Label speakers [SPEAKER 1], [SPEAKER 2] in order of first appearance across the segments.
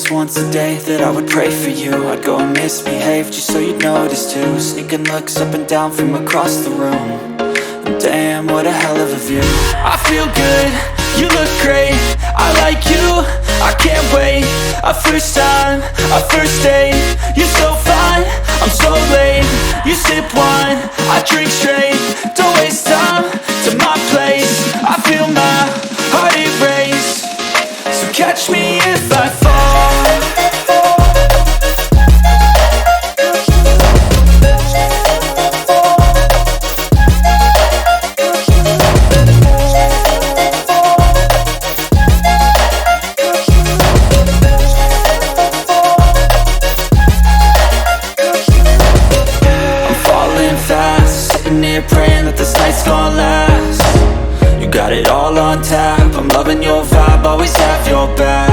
[SPEAKER 1] was once a day that I would pray for you. I'd go and misbehave just so you'd notice too. Sneaking looks up and down from across the room. And damn, what a hell of a view. I feel good, you look great, I like you, I can't wait. A first time, a first date, you're so fine, I'm so late. You sip wine, I drink straight. Don't waste time to my place. I feel my heart erase. So catch me if I fall. Praying that this night's gonna last. You got it all on tap, I'm loving your vibe, always have your back.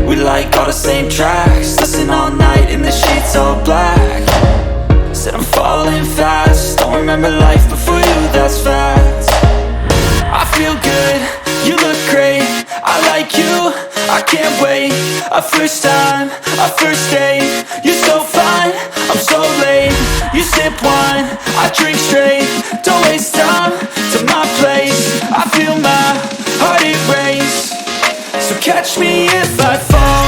[SPEAKER 1] We like all the same tracks, listen all night in the sheets all black. Said I'm falling fast, don't remember life before you, that's fact. I feel good, you look great, I like you, I can't wait. A first time, a first date, you're so fine, I'm so late. You sip wine, I drink straight. Don't waste time to my place. I feel my heart erase. So catch me if I fall.